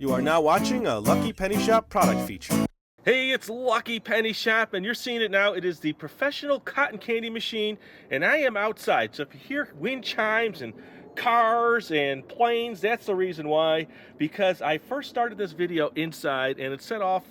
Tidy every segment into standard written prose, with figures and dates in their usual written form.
You are now watching a Lucky Penny Shop product feature. Hey, it's Lucky Penny Shop, and you're seeing it now. It is the professional cotton candy machine, and I am outside. So if you hear wind chimes and cars and planes, that's the reason why. Because I first started this video inside, and it set off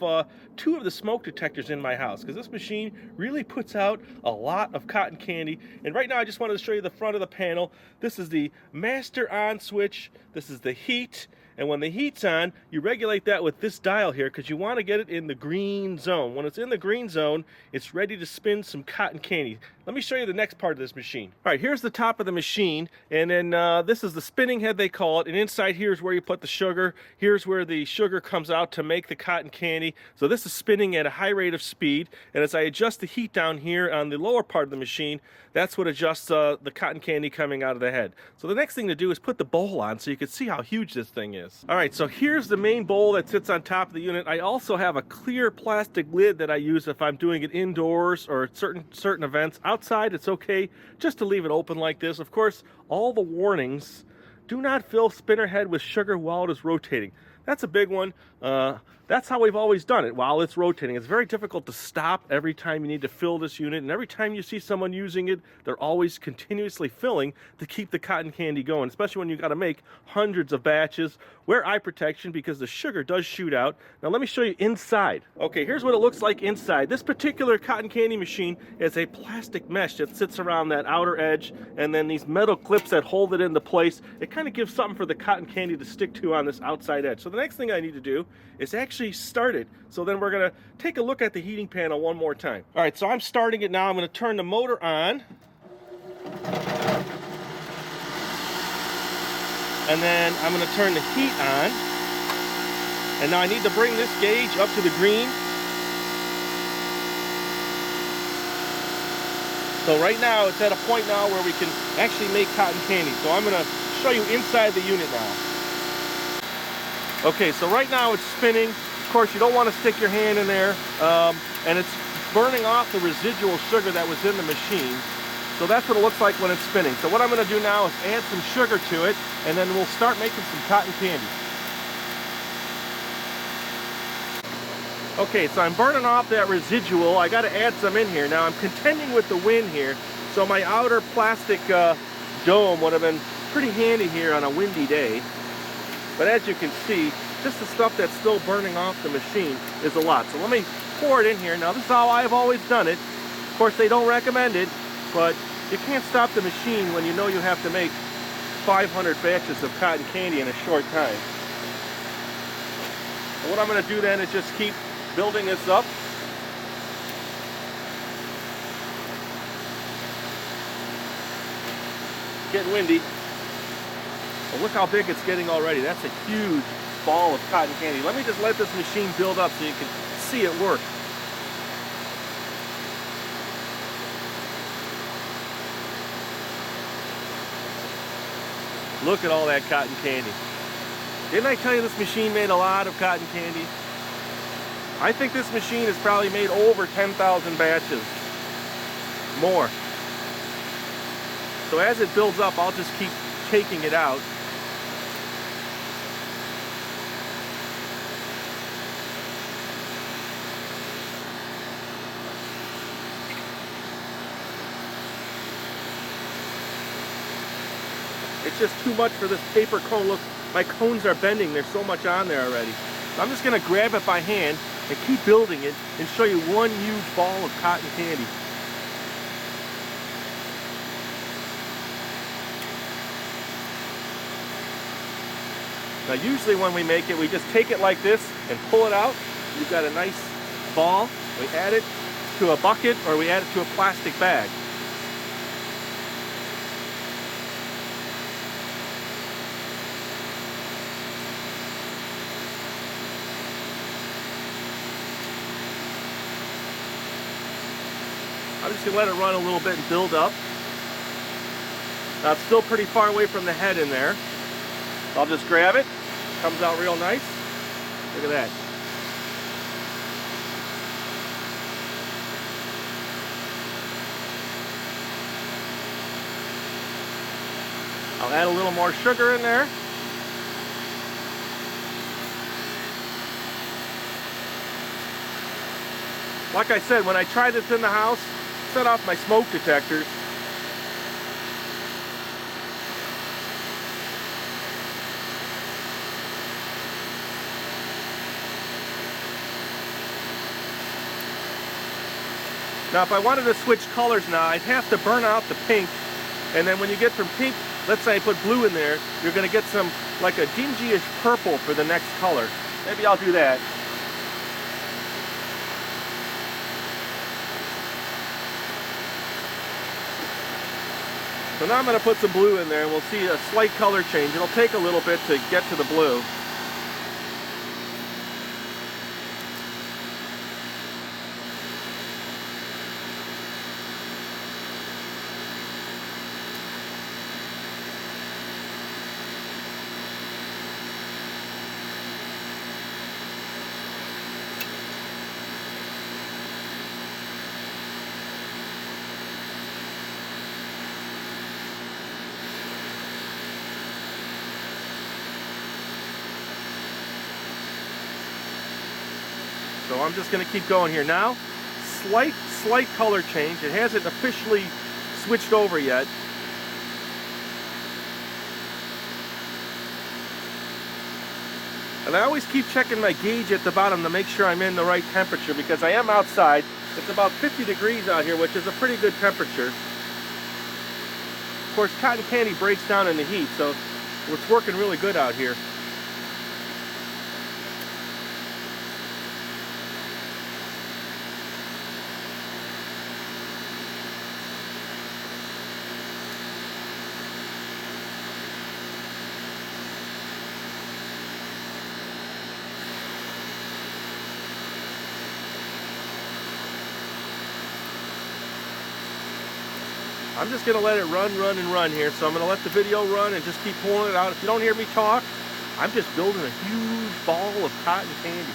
two of the smoke detectors in my house. Because this machine really puts out a lot of cotton candy. And right now, I just wanted to show you the front of the panel. This is the master on switch. This is the heat. And when the heat's on, you regulate that with this dial here because you want to get it in the green zone. When it's in the green zone, it's ready to spin some cotton candy. Let me show you the next part of this machine. All right, here's the top of the machine, and then this is the spinning head, they call it, and inside here is where you put the sugar. Here's where the sugar comes out to make the cotton candy. So this is spinning at a high rate of speed, and as I adjust the heat down here on the lower part of the machine, that's what adjusts the cotton candy coming out of the head. So the next thing to do is put the bowl on so you can see how huge this thing is. All right, so here's the main bowl that sits on top of the unit. I also have a clear plastic lid that I use if I'm doing it indoors or at certain events. Outside, it's okay just to leave it open like this. Of course, all the warnings: do not fill spinner head with sugar while it is rotating. That's a big one. That's how we've always done it while it's rotating. It's very difficult to stop every time you need to fill this unit, and every time you see someone using it, they're always continuously filling to keep the cotton candy going, especially when you've got to make hundreds of batches. Wear eye protection because the sugar does shoot out. Now let me show you inside. Okay, here's what it looks like inside. This particular cotton candy machine is a plastic mesh that sits around that outer edge, and then these metal clips that hold it into place. It kind of gives something for the cotton candy to stick to on this outside edge. So the next thing I need to do is actually start it. So then we're going to take a look at the heating panel one more time. All right, so I'm starting it now. I'm going to turn the motor on. And then I'm going to turn the heat on. And now I need to bring this gauge up to the green. So right now it's at a point now where we can actually make cotton candy. So I'm going to show you inside the unit now. Okay, so right now it's spinning. Of course, you don't want to stick your hand in there, and it's burning off the residual sugar that was in the machine. So that's what it looks like when it's spinning. So what I'm going to do now is add some sugar to it, and then we'll start making some cotton candy. Okay, so I'm burning off that residual. I got to add some in here. Now I'm contending with the wind here, so my outer plastic dome would have been pretty handy here on a windy day. But as you can see, just the stuff that's still burning off the machine is a lot. So let me pour it in here. Now this is how I've always done it. Of course, they don't recommend it, but you can't stop the machine when you know you have to make 500 batches of cotton candy in a short time. And what I'm going to do then is just keep building this up. Getting windy. Well, look how big it's getting already. That's a huge ball of cotton candy. Let me just let this machine build up so you can see it work. Look at all that cotton candy. Didn't I tell you this machine made a lot of cotton candy? I think this machine has probably made over 10,000 batches. More. So as it builds up, I'll just keep taking it out. It's just too much for this paper cone. Look, my cones are bending. There's so much on there already. So I'm just going to grab it by hand and keep building it and show you one huge ball of cotton candy. Now usually when we make it, we just take it like this and pull it out. You've got a nice ball. We add it to a bucket or we add it to a plastic bag. I'm just going to let it run a little bit and build up. Now it's still pretty far away from the head in there. I'll just grab it. Comes out real nice. Look at that. I'll add a little more sugar in there. Like I said, when I try this in the house, set off my smoke detectors. Now if I wanted to switch colors now, I'd have to burn out the pink, and then when you get from pink, let's say I put blue in there, you're going to get some, like a dingy-ish purple for the next color. Maybe I'll do that. So now I'm going to put some blue in there and we'll see a slight color change. It'll take a little bit to get to the blue. So I'm just going to keep going here now. Slight color change. It hasn't officially switched over yet. And I always keep checking my gauge at the bottom to make sure I'm in the right temperature, because I am outside. It's about 50 degrees out here, which is a pretty good temperature. Of course, cotton candy breaks down in the heat, so it's working really good out here. I'm just going to let it run here. So I'm going to let the video run and just keep pulling it out. If you don't hear me talk, I'm just building a huge ball of cotton candy.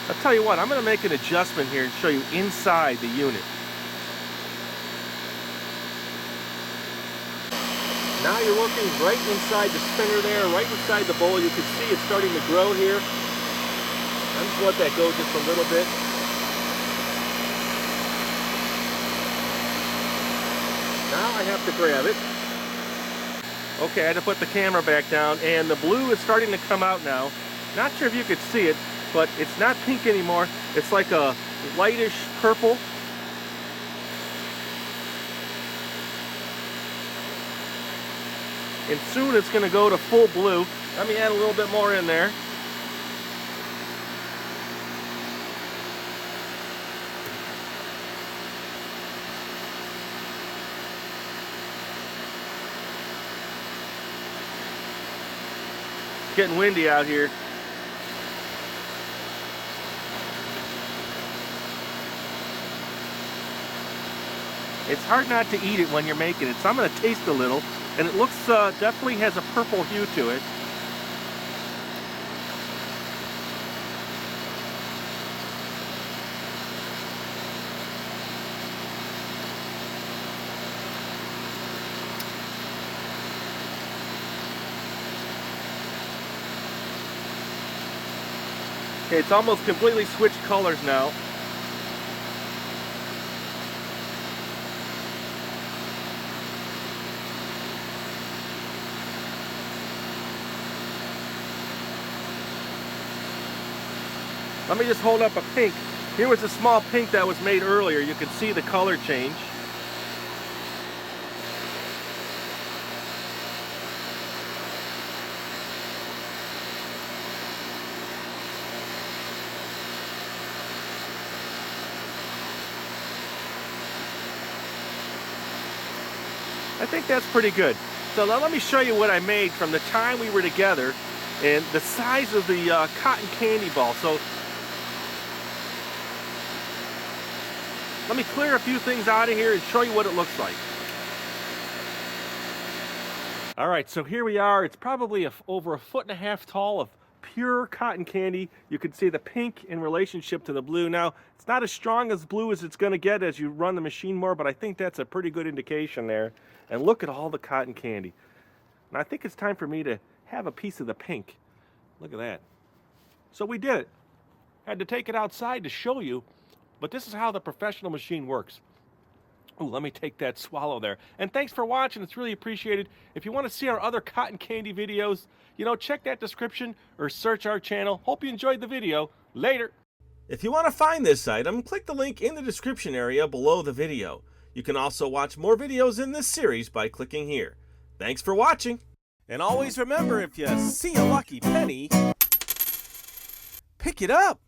I'll tell you what, I'm going to make an adjustment here and show you inside the unit. Now you're working right inside the spinner there, right inside the bowl. You can see it's starting to grow here. I'm just let that go just a little bit. Now I have to grab it. Okay, I had to put the camera back down, and the blue is starting to come out now. Not sure if you could see it, but it's not pink anymore. It's like a lightish purple. And soon it's going to go to full blue. Let me add a little bit more in there. It's getting windy out here. It's hard not to eat it when you're making it, so I'm going to taste a little, and it looks definitely has a purple hue to it. Okay, it's almost completely switched colors now. Let me just hold up a pink. Here was a small pink that was made earlier. You can see the color change. I think that's pretty good. So now let me show you what I made from the time we were together and the size of the cotton candy ball. So let me clear a few things out of here and show you what it looks like. All right, so here we are. It's probably over 1.5 feet tall of pure cotton candy. You can see the pink in relationship to the blue. Now, it's not as strong as blue as it's going to get as you run the machine more, but I think that's a pretty good indication there. And look at all the cotton candy. And I think it's time for me to have a piece of the pink. Look at that. So we did it. Had to take it outside to show you, but this is how the professional machine works. Ooh, let me take that swallow there. And thanks for watching. It's really appreciated. If you want to see our other cotton candy videos, check that description or search our channel. Hope you enjoyed the video. Later. If you want to find this item, click the link in the description area below the video. You can also watch more videos in this series by clicking here. Thanks for watching. And always remember, if you see a lucky penny, pick it up.